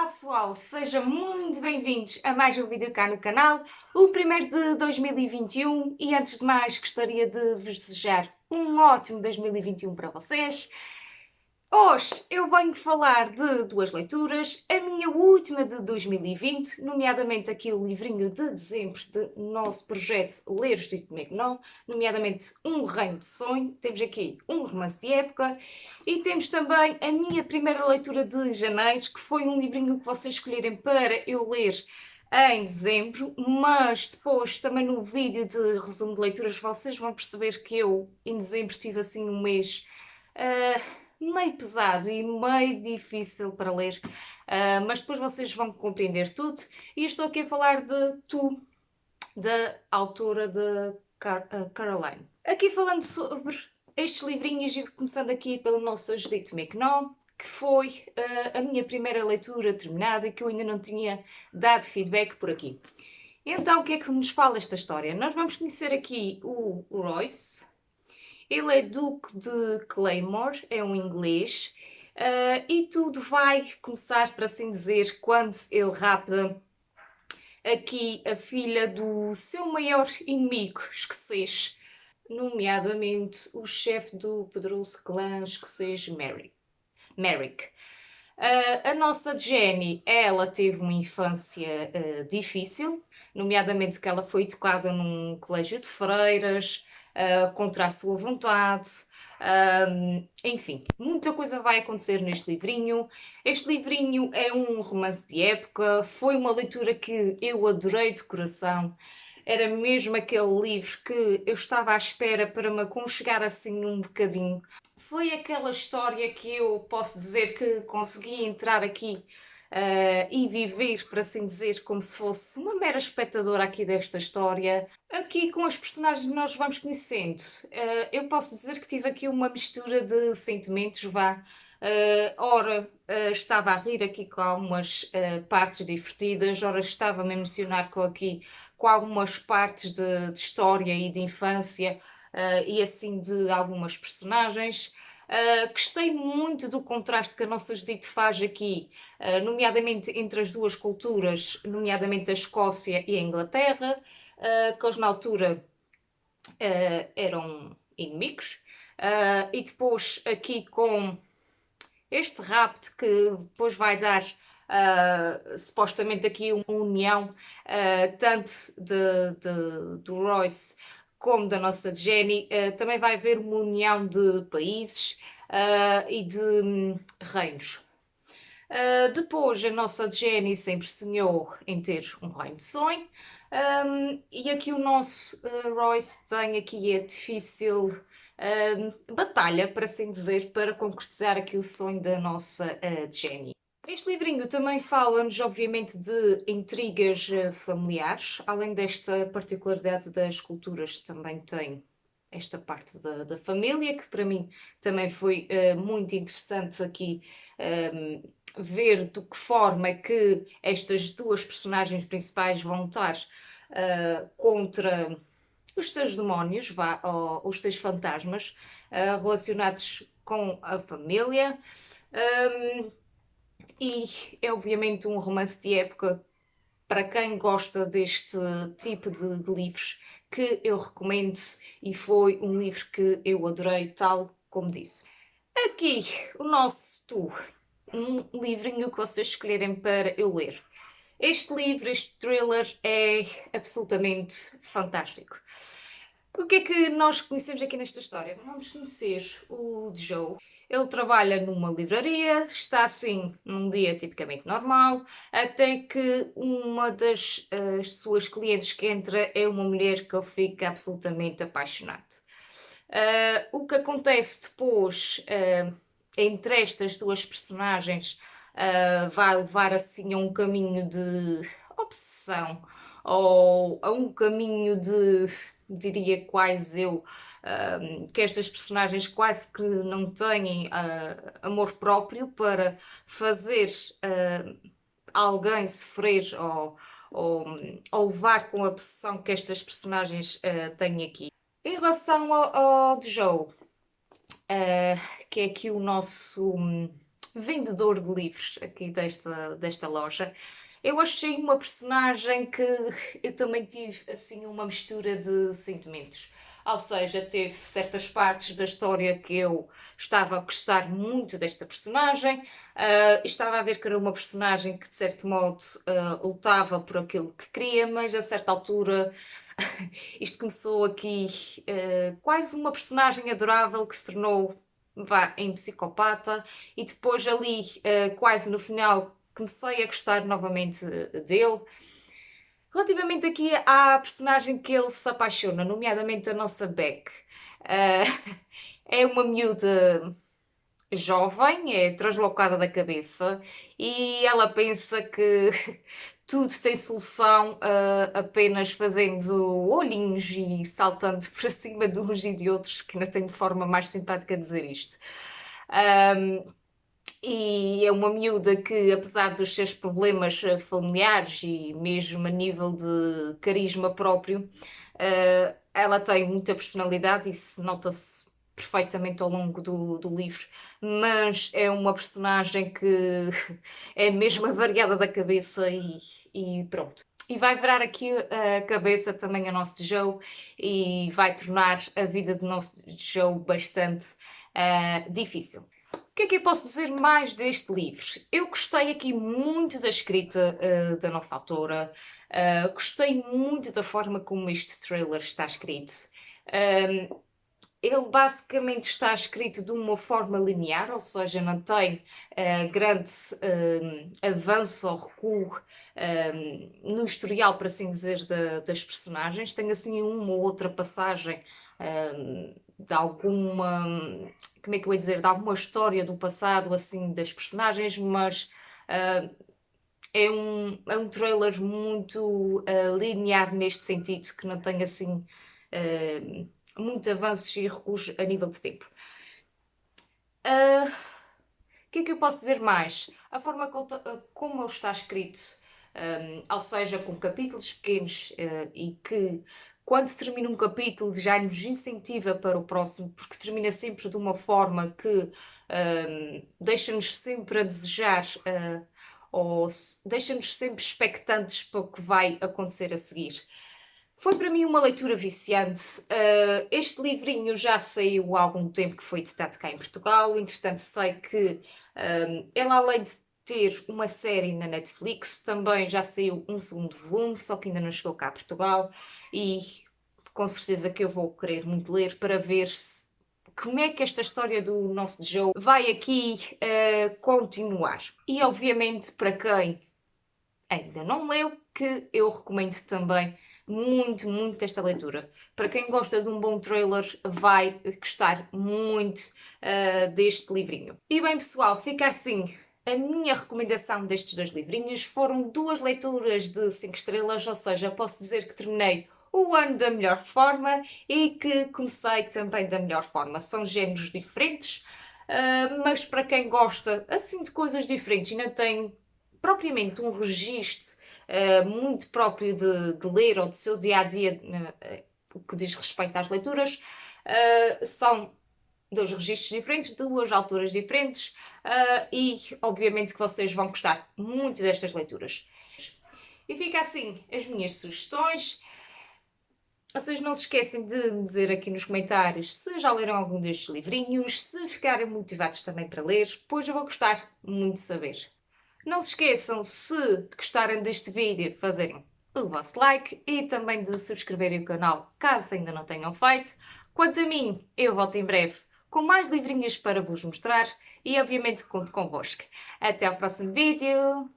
Olá pessoal, sejam muito bem-vindos a mais um vídeo cá no canal, o primeiro de 2021 e antes de mais gostaria de vos desejar um ótimo 2021 para vocês. Hoje eu venho falar de duas leituras, a minha última de 2020, nomeadamente aqui o livrinho de dezembro do nosso projeto Ler os Dito Comigo, nomeadamente Um Reino de Sonho, temos aqui um romance de época e temos também a minha primeira leitura de janeiro, que foi um livrinho que vocês escolherem para eu ler em dezembro, mas depois também no vídeo de resumo de leituras vocês vão perceber que eu em dezembro tive assim um mês meio pesado e meio difícil para ler, mas depois vocês vão compreender tudo. E estou aqui a falar de Tu, da autora de Caroline. Aqui falando sobre estes livrinhos e começando aqui pelo nosso Judito Mecnon, que foi a minha primeira leitura terminada e que eu ainda não tinha dado feedback por aqui. Então, o que é que nos fala esta história? Nós vamos conhecer aqui o Royce. Ele é Duque de Claymore, é um inglês, e tudo vai começar, por assim dizer, quando ele rapta aqui a filha do seu maior inimigo escocês, nomeadamente o chefe do poderoso clã escocês Merrick. A nossa Jenny, ela teve uma infância difícil, nomeadamente que ela foi educada num colégio de freiras, contra a sua vontade. Enfim, muita coisa vai acontecer neste livrinho. Este livrinho é um romance de época, foi uma leitura que eu adorei de coração. Era mesmo aquele livro que eu estava à espera para me aconchegar assim um bocadinho. Foi aquela história que eu posso dizer que consegui entrar aqui e viver, por assim dizer, como se fosse uma mera espectadora aqui desta história. Aqui com os personagens que nós vamos conhecendo, eu posso dizer que tive aqui uma mistura de sentimentos, vá. Ora, estava a rir aqui com algumas partes divertidas, ora estava-me a emocionar com algumas partes de história e de infância e assim de algumas personagens. Gostei muito do contraste que a nossa Judite faz aqui, nomeadamente entre as duas culturas, nomeadamente a Escócia e a Inglaterra, que eles na altura eram inimigos, e depois aqui com este rapto que depois vai dar supostamente aqui uma união tanto do Royce como da nossa Jenny, também vai haver uma união de países e de reinos. Depois, a nossa Jenny sempre sonhou em ter um reino de sonho, e aqui o nosso Royce tem aqui a difícil batalha, para assim dizer, para concretizar aqui o sonho da nossa Jenny. Este livrinho também fala-nos, obviamente, de intrigas familiares, além desta particularidade das culturas, também tem esta parte da família, que para mim também foi muito interessante aqui ver de que forma é que estas duas personagens principais vão estar contra os seus demónios, ou os seus fantasmas relacionados com a família. E é obviamente um romance de época para quem gosta deste tipo de livros que eu recomendo e foi um livro que eu adorei, tal como disse. Aqui o nosso Tu, um livrinho que vocês escolherem para eu ler. Este livro, este thriller é absolutamente fantástico. O que é que nós conhecemos aqui nesta história? Vamos conhecer o Joe. Ele trabalha numa livraria, está assim num dia tipicamente normal, até que uma das suas clientes que entra é uma mulher que ele fica absolutamente apaixonado. O que acontece depois entre estas duas personagens vai levar assim a um caminho de obsessão ou a um caminho de, diria quase eu, que estas personagens quase que não têm amor próprio para fazer alguém sofrer ou levar com a obsessão que estas personagens têm aqui. Em relação ao Joe, que é aqui o nosso vendedor de livros aqui desta loja. Eu achei uma personagem que eu também tive assim uma mistura de sentimentos. Ou seja, teve certas partes da história que eu estava a gostar muito desta personagem, estava a ver que era uma personagem que de certo modo lutava por aquilo que queria, mas a certa altura isto começou aqui quase uma personagem adorável que se tornou em psicopata e depois ali quase no final comecei a gostar novamente dele. Relativamente aqui à personagem que ele se apaixona, nomeadamente a nossa Beck, é uma miúda jovem, é translocada da cabeça e ela pensa que tudo tem solução apenas fazendo olhinhos e saltando para cima de uns e de outros, que ainda tenho forma mais simpática de dizer isto. E é uma miúda que, apesar dos seus problemas familiares e mesmo a nível de carisma próprio, ela tem muita personalidade, isso nota-se perfeitamente ao longo do livro, mas é uma personagem que é mesmo variada da cabeça e pronto. E vai virar aqui a cabeça também a nosso Joe e vai tornar a vida do nosso Joe bastante difícil. O que é que eu posso dizer mais deste livro? Eu gostei aqui muito da escrita da nossa autora, gostei muito da forma como este trailer está escrito. Ele basicamente está escrito de uma forma linear, ou seja, não tem grande avanço ou recuo no historial, por assim dizer, das personagens. Tem assim uma ou outra passagem de alguma, como é que eu ia dizer, de alguma história do passado assim das personagens, mas é um trailer muito linear neste sentido, que não tem assim muito avanços e recuos a nível de tempo. O que é que eu posso dizer mais? A forma como ele está escrito, ou seja, com capítulos pequenos e que quando termina um capítulo já nos incentiva para o próximo, porque termina sempre de uma forma que deixa-nos sempre a desejar ou deixa-nos sempre expectantes para o que vai acontecer a seguir. Foi para mim uma leitura viciante. Este livrinho já saiu há algum tempo que foi editado cá em Portugal. Entretanto, sei que ele, além de ter uma série na Netflix, também já saiu um segundo volume, só que ainda não chegou cá a Portugal. E com certeza que eu vou querer muito ler para ver como é que esta história do nosso Joe vai aqui continuar. E obviamente, para quem ainda não leu, que eu recomendo também muito, muito esta leitura. Para quem gosta de um bom trailer, vai gostar muito deste livrinho. E bem, pessoal, fica assim a minha recomendação destes dois livrinhos. Foram duas leituras de 5 estrelas, ou seja, posso dizer que terminei o ano da melhor forma e que comecei também da melhor forma. São géneros diferentes, mas para quem gosta assim de coisas diferentes e não tem propriamente um registro muito próprio de ler ou do seu dia-a-dia, o que diz respeito às leituras, são dois registros diferentes, duas alturas diferentes e obviamente que vocês vão gostar muito destas leituras. E fica assim as minhas sugestões. Vocês não se esquecem de me dizer aqui nos comentários se já leram algum destes livrinhos, se ficarem motivados também para ler, pois eu vou gostar muito de saber. Não se esqueçam, se gostarem deste vídeo, fazerem o vosso like e também de subscreverem o canal, caso ainda não tenham feito. Quanto a mim, eu volto em breve com mais livrinhos para vos mostrar e obviamente conto convosco. Até ao próximo vídeo!